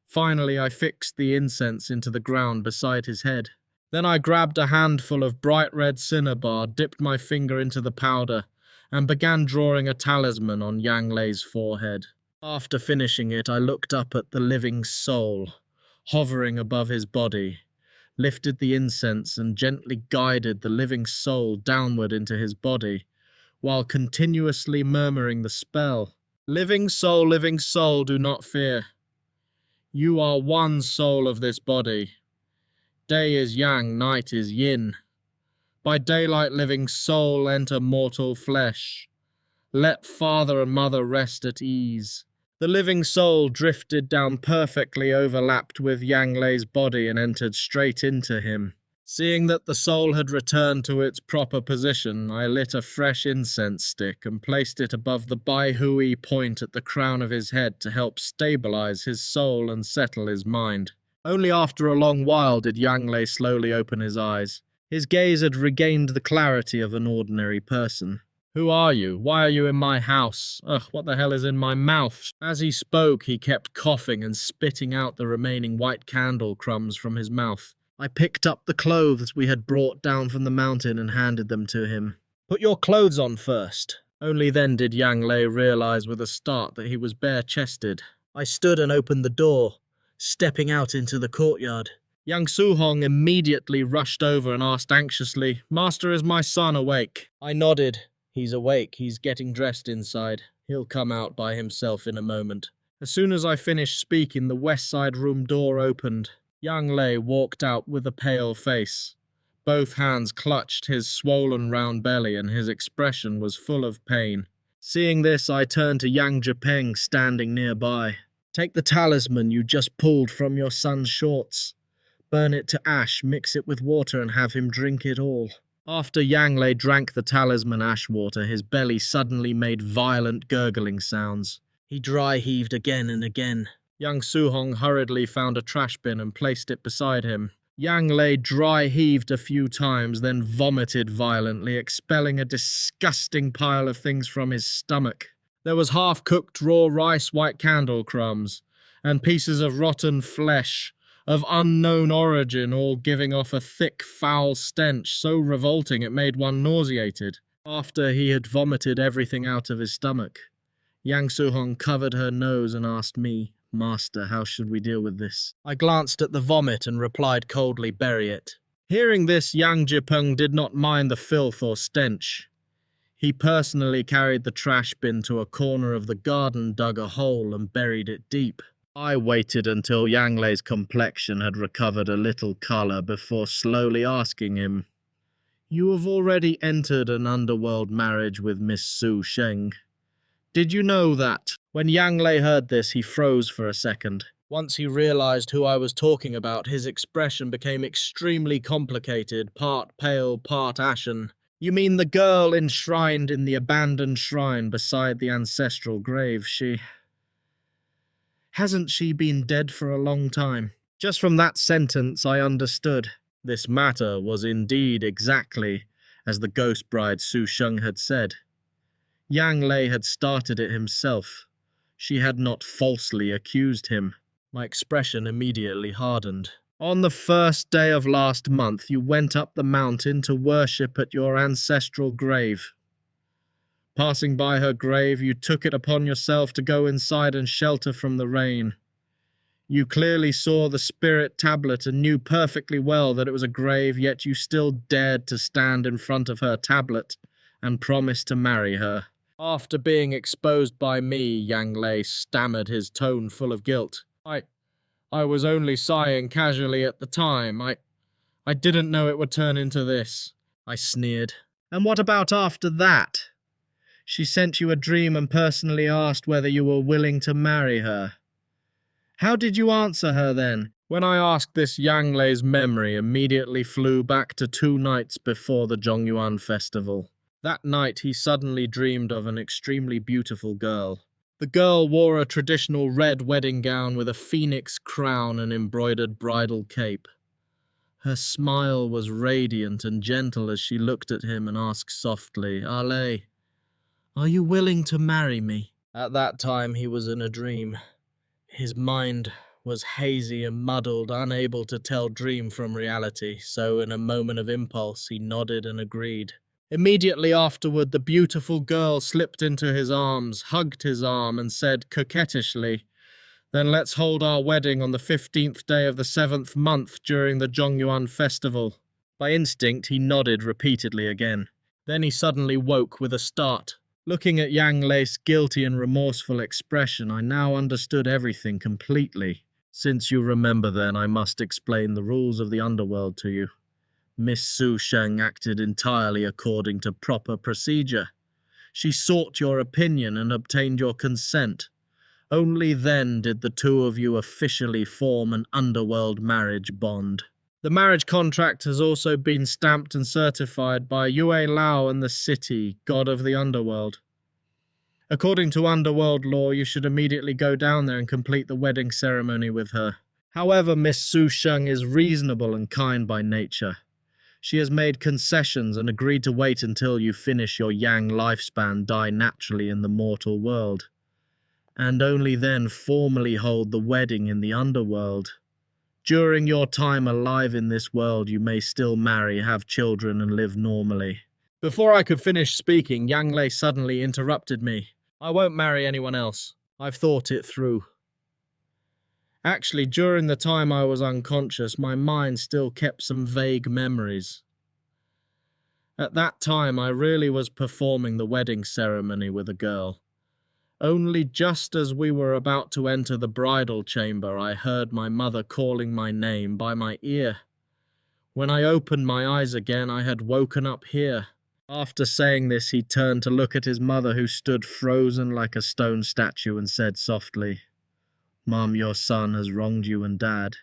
Finally, I fixed the incense into the ground beside his head. Then I grabbed a handful of bright red cinnabar, dipped my finger into the powder, and began drawing a talisman on Yang Lei's forehead. After finishing it, I looked up at the living soul, hovering above his body, lifted the incense and gently guided the living soul downward into his body, while continuously murmuring the spell. Living soul, do not fear. You are one soul of this body. Day is yang, night is yin. By daylight, living soul, enter mortal flesh. Let father and mother rest at ease." The living soul drifted down, perfectly overlapped with Yang Lei's body, and entered straight into him. Seeing that the soul had returned to its proper position, I lit a fresh incense stick and placed it above the Bai Hui point at the crown of his head to help stabilize his soul and settle his mind. Only after a long while did Yang Lei slowly open his eyes. His gaze had regained the clarity of an ordinary person. "Who are you? Why are you in my house? Ugh, what the hell is in my mouth?" As he spoke, he kept coughing and spitting out the remaining white candle crumbs from his mouth. I picked up the clothes we had brought down from the mountain and handed them to him. "Put your clothes on first." Only then did Yang Lei realize with a start that he was bare-chested. I stood and opened the door, stepping out into the courtyard. Yang Su-hong immediately rushed over and asked anxiously, "Master, is my son awake?" I nodded. "He's awake. He's getting dressed inside. He'll come out by himself in a moment." As soon as I finished speaking, the west side room door opened. Yang Lei walked out with a pale face. Both hands clutched his swollen round belly and his expression was full of pain. Seeing this, I turned to Yang Jipeng standing nearby. "Take the talisman you just pulled from your son's shorts. Burn it to ash, mix it with water and have him drink it all." After Yang Lei drank the talisman ash water, his belly suddenly made violent gurgling sounds. He dry heaved again and again. Yang Su-hong hurriedly found a trash bin and placed it beside him. Yang Lei dry heaved a few times, then vomited violently, expelling a disgusting pile of things from his stomach. There was half-cooked raw rice, white candle crumbs, and pieces of rotten flesh of unknown origin, all giving off a thick, foul stench so revolting it made one nauseated. After he had vomited everything out of his stomach, Yang Su-hong covered her nose and asked me, "Master, how should we deal with this?" I glanced at the vomit and replied coldly, "Bury it." Hearing this, Yang Jipeng did not mind the filth or stench. He personally carried the trash bin to a corner of the garden, dug a hole, and buried it deep. I waited until Yang Lei's complexion had recovered a little colour before slowly asking him, "You have already entered an underworld marriage with Miss Su Sheng. Did you know that?" When Yang Lei heard this, he froze for a second. Once he realized who I was talking about, his expression became extremely complicated, part pale, part ashen. "You mean the girl enshrined in the abandoned shrine beside the ancestral grave? Hasn't she been dead for a long time?" Just from that sentence, I understood. This matter was indeed exactly as the ghost bride Su Sheng had said. Yang Lei had started it himself. She had not falsely accused him. My expression immediately hardened. "On the first day of last month, you went up the mountain to worship at your ancestral grave. Passing by her grave, you took it upon yourself to go inside and shelter from the rain. You clearly saw the spirit tablet and knew perfectly well that it was a grave, yet you still dared to stand in front of her tablet and promise to marry her." After being exposed by me, Yang Lei stammered, his tone full of guilt. I was only sighing casually at the time. I didn't know it would turn into this," I sneered. "And what about after that? She sent you a dream and personally asked whether you were willing to marry her. How did you answer her then?" When I asked this, Yang Lei's memory immediately flew back to 2 nights before the Zhongyuan festival. That night he suddenly dreamed of an extremely beautiful girl. The girl wore a traditional red wedding gown with a phoenix crown and embroidered bridal cape. Her smile was radiant and gentle as she looked at him and asked softly, "Ale, are you willing to marry me?" At that time he was in a dream. His mind was hazy and muddled, unable to tell dream from reality, so in a moment of impulse he nodded and agreed. Immediately afterward, the beautiful girl slipped into his arms, hugged his arm, and said coquettishly, "Then let's hold our wedding on the 15th day of the 7th month during the Zhongyuan festival." By instinct, he nodded repeatedly again. Then he suddenly woke with a start. Looking at Yang Lei's guilty and remorseful expression, I now understood everything completely. "Since you remember then, I must explain the rules of the underworld to you. Miss Su Sheng acted entirely according to proper procedure. She sought your opinion and obtained your consent. Only then did the two of you officially form an underworld marriage bond. The marriage contract has also been stamped and certified by Xue Mang and the city, god of the underworld. According to underworld law, you should immediately go down there and complete the wedding ceremony with her. However, Miss Su Sheng is reasonable and kind by nature. She has made concessions and agreed to wait until you finish your Yang lifespan, die naturally in the mortal world, and only then formally hold the wedding in the underworld. During your time alive in this world, you may still marry, have children, and live normally." Before I could finish speaking, Yang Lei suddenly interrupted me. "I won't marry anyone else. I've thought it through." Actually, during the time I was unconscious, my mind still kept some vague memories. At that time, I really was performing the wedding ceremony with a girl. Only just as we were about to enter the bridal chamber, I heard my mother calling my name by my ear. When I opened my eyes again, I had woken up here. After saying this, he turned to look at his mother, who stood frozen like a stone statue, and said softly, "Mom, your son has wronged you and Dad.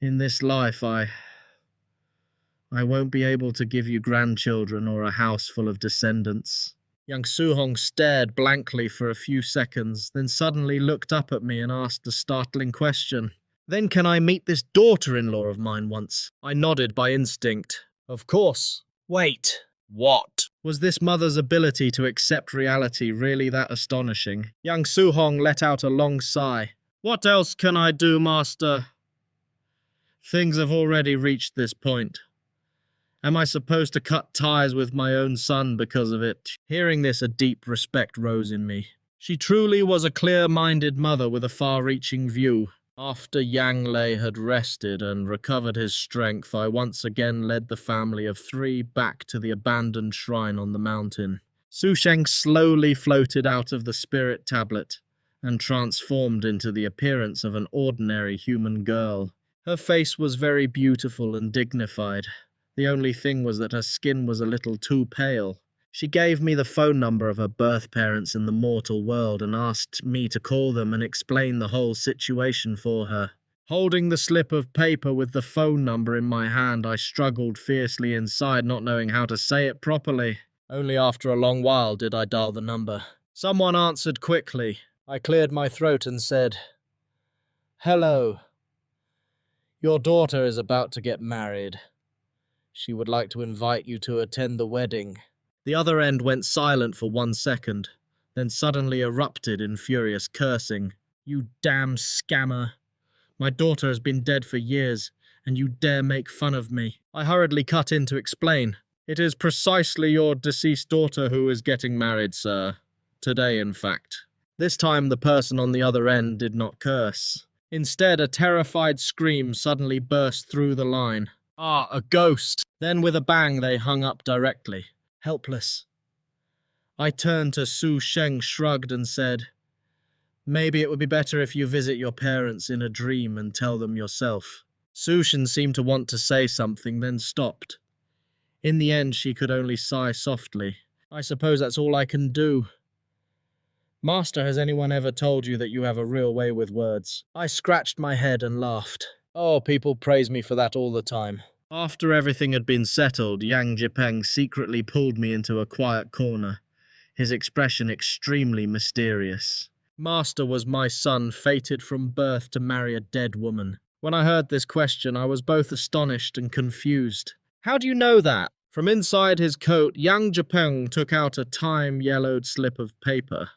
In this life, I won't be able to give you grandchildren or a house full of descendants." Young Su-hong stared blankly for a few seconds, then suddenly looked up at me and asked a startling question. "Then can I meet this daughter-in-law of mine once?" I nodded by instinct. "Of course." "Wait, what?" Was this mother's ability to accept reality really that astonishing? Young Su-hong let out a long sigh. "What else can I do, master? Things have already reached this point. Am I supposed to cut ties with my own son because of it?" Hearing this, a deep respect rose in me. She truly was a clear-minded mother with a far-reaching view. After Yang Lei had rested and recovered his strength, I once again led the family of 3 back to the abandoned shrine on the mountain. Su Sheng slowly floated out of the spirit tablet and transformed into the appearance of an ordinary human girl. Her face was very beautiful and dignified. The only thing was that her skin was a little too pale. She gave me the phone number of her birth parents in the mortal world and asked me to call them and explain the whole situation for her. Holding the slip of paper with the phone number in my hand, I struggled fiercely inside, not knowing how to say it properly. Only after a long while did I dial the number. Someone answered quickly. I cleared my throat and said, "Hello. Your daughter is about to get married. She would like to invite you to attend the wedding." The other end went silent for 1 second, then suddenly erupted in furious cursing. "You damn scammer. My daughter has been dead for years, and you dare make fun of me." I hurriedly cut in to explain. "It is precisely your deceased daughter who is getting married, sir. Today, in fact." This time the person on the other end did not curse. Instead, a terrified scream suddenly burst through the line. "Ah, a ghost!" Then with a bang they hung up directly. Helpless. I turned to Su Sheng, shrugged and said, "Maybe it would be better if you visit your parents in a dream and tell them yourself." Su Sheng seemed to want to say something, then stopped. In the end, she could only sigh softly. "I suppose that's all I can do." "Master, has anyone ever told you that you have a real way with words?" I scratched my head and laughed. "Oh, people praise me for that all the time." After everything had been settled, Yang Jipeng secretly pulled me into a quiet corner, his expression extremely mysterious. "Master, was my son fated from birth to marry a dead woman?" When I heard this question, I was both astonished and confused. "How do you know that?" From inside his coat, Yang Jipeng took out a time-yellowed slip of paper.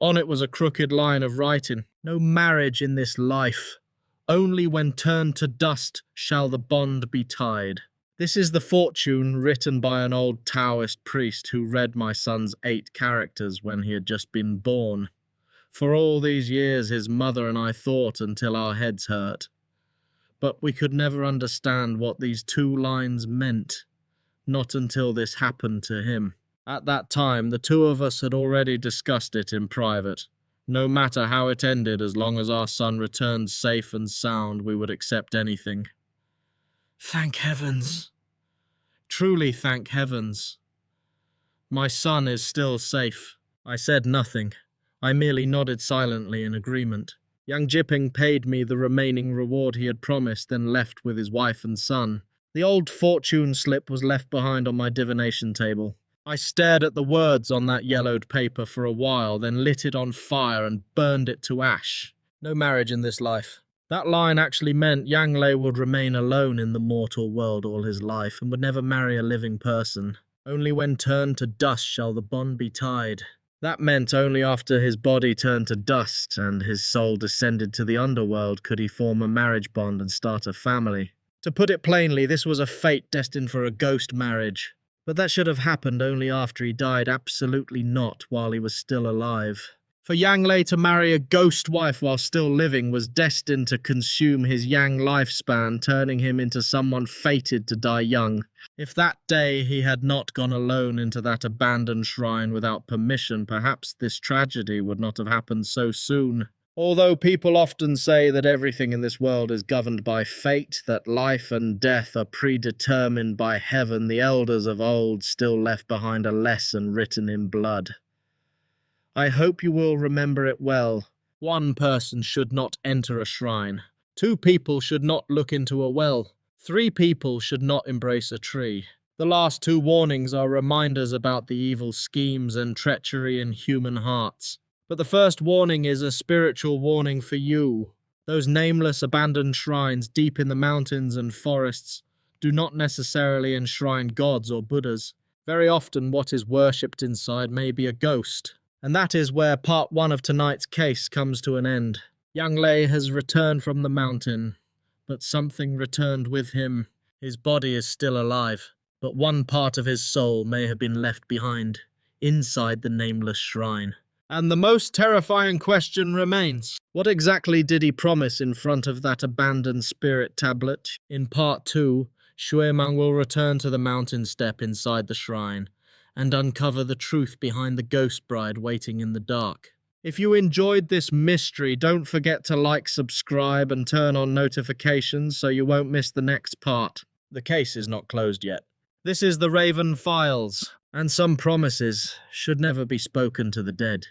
On it was a crooked line of writing. "No marriage in this life. Only when turned to dust shall the bond be tied." This is the fortune written by an old Taoist priest who read my son's 8 characters when he had just been born. For all these years his mother and I thought until our heads hurt. But we could never understand what these 2 lines meant, not until this happened to him. At that time, the 2 of us had already discussed it in private. No matter how it ended, as long as our son returned safe and sound, we would accept anything. Thank heavens. Truly thank heavens. My son is still safe. I said nothing. I merely nodded silently in agreement. Yang Jipeng paid me the remaining reward he had promised, then left with his wife and son. The old fortune slip was left behind on my divination table. I stared at the words on that yellowed paper for a while, then lit it on fire and burned it to ash. No marriage in this life. That line actually meant Yang Lei would remain alone in the mortal world all his life and would never marry a living person. Only when turned to dust shall the bond be tied. That meant only after his body turned to dust and his soul descended to the underworld could he form a marriage bond and start a family. To put it plainly, this was a fate destined for a ghost marriage. But that should have happened only after he died, absolutely not while he was still alive. For Yang Lei to marry a ghost wife while still living was destined to consume his Yang lifespan, turning him into someone fated to die young. If that day he had not gone alone into that abandoned shrine without permission, perhaps this tragedy would not have happened so soon. Although people often say that everything in this world is governed by fate, that life and death are predetermined by heaven, the elders of old still left behind a lesson written in blood. I hope you will remember it well. 1 person should not enter a shrine. 2 people should not look into a well. 3 people should not embrace a tree. The last 2 warnings are reminders about the evil schemes and treachery in human hearts. But the first warning is a spiritual warning for you. Those nameless abandoned shrines deep in the mountains and forests do not necessarily enshrine gods or Buddhas. Very often what is worshipped inside may be a ghost. And that is where part 1 of tonight's case comes to an end. Yang Lei has returned from the mountain, but something returned with him. His body is still alive, but one part of his soul may have been left behind, inside the nameless shrine. And the most terrifying question remains. What exactly did he promise in front of that abandoned spirit tablet? In part 2, Xue Mang will return to the mountain step inside the shrine and uncover the truth behind the ghost bride waiting in the dark. If you enjoyed this mystery, don't forget to like, subscribe, and turn on notifications so you won't miss the next part. The case is not closed yet. This is the Raven Files, and some promises should never be spoken to the dead.